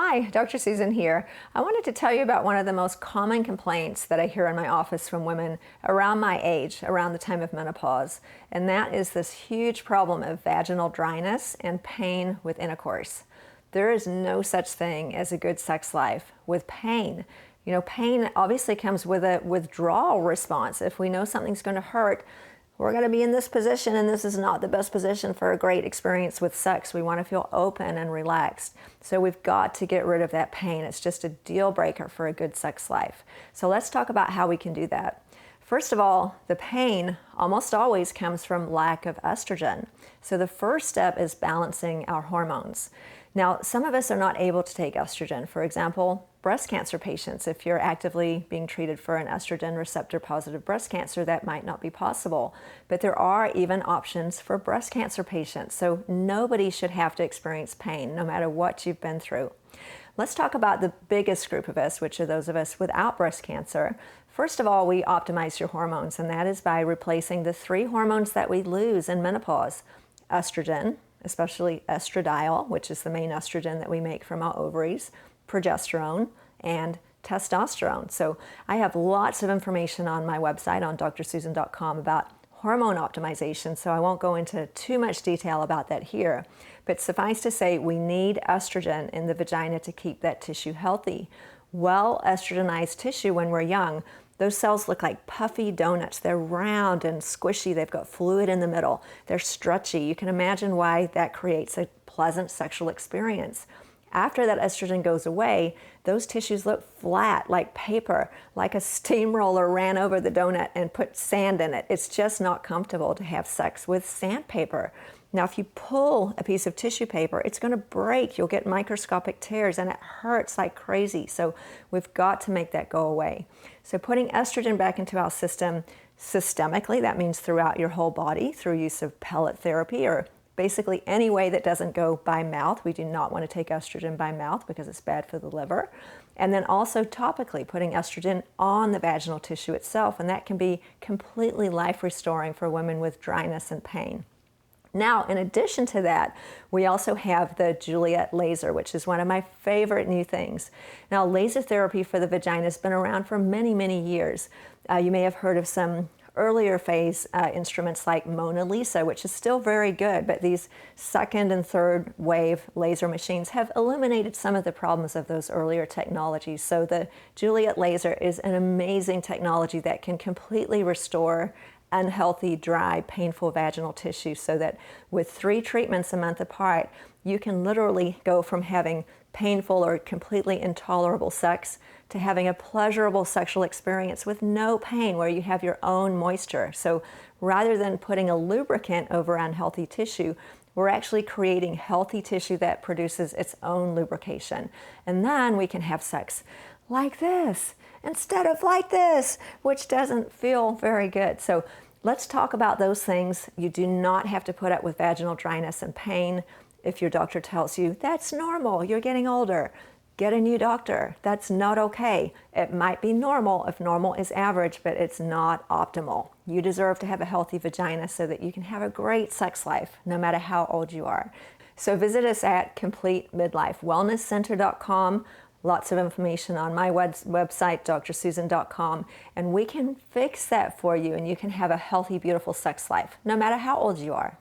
Hi, Dr. Susan here. I wanted to tell you about one of the most common complaints that I hear in my office from women around my age, around the time of menopause, and that is this huge problem of vaginal dryness and pain with intercourse. There is no such thing as a good sex life with pain. You know, pain obviously comes with a withdrawal response. If we know something's going to hurt, we're going to be in this position, and this is not the best position for a great experience with sex. We want to feel open and relaxed. So we've got to get rid of that pain. It's just a deal breaker for a good sex life. So let's talk about how we can do that. First of all, the pain almost always comes from lack of estrogen. So the first step is balancing our hormones. Now, some of us are not able to take estrogen. For example, breast cancer patients, if you're actively being treated for an estrogen receptor positive breast cancer, that might not be possible. But there are even options for breast cancer patients. So nobody should have to experience pain, no matter what you've been through. Let's talk about the biggest group of us, which are those of us without breast cancer. First of all, we optimize your hormones, and that is by replacing the 3 hormones that we lose in menopause: estrogen, especially estradiol, which is the main estrogen that we make from our ovaries, progesterone, and testosterone. So I have lots of information on my website on drsusan.com about hormone optimization, so I won't go into too much detail about that here. But suffice to say, we need estrogen in the vagina to keep that tissue healthy. Well estrogenized tissue when we're young, those cells look like puffy donuts. They're round and squishy. They've got fluid in the middle. They're stretchy. You can imagine why that creates a pleasant sexual experience. After that estrogen goes away, those tissues look flat, like paper, like a steamroller ran over the donut and put sand in it. It's just not comfortable to have sex with sandpaper. Now, if you pull a piece of tissue paper, it's going to break. You'll get microscopic tears, and it hurts like crazy. So we've got to make that go away. So putting estrogen back into our system systemically, that means throughout your whole body, through use of pellet therapy or basically any way that doesn't go by mouth. We do not want to take estrogen by mouth because it's bad for the liver. And then also topically, putting estrogen on the vaginal tissue itself, and that can be completely life-restoring for women with dryness and pain. Now, in addition to that, we also have the Juliet laser, which is one of my favorite new things. Now, laser therapy for the vagina has been around for many, many years. You may have heard of some earlier phase instruments like Mona Lisa, which is still very good, but these second and third wave laser machines have eliminated some of the problems of those earlier technologies. So the Juliet laser is an amazing technology that can completely restore unhealthy, dry, painful vaginal tissue, so that with 3 treatments a month apart, you can literally go from having painful or completely intolerable sex to having a pleasurable sexual experience with no pain, where you have your own moisture. So rather than putting a lubricant over unhealthy tissue, we're actually creating healthy tissue that produces its own lubrication. And then we can have sex like this instead of like this, which doesn't feel very good. So let's talk about those things. You do not have to put up with vaginal dryness and pain. If your doctor tells you that's normal, you're getting older, get a new doctor. That's not okay. It might be normal if normal is average, but it's not optimal. You deserve to have a healthy vagina so that you can have a great sex life, no matter how old you are. So visit us at CompleteMidlifeWellnessCenter.com. Lots of information on my website, drsusan.com, and we can fix that for you, and you can have a healthy, beautiful sex life, no matter how old you are.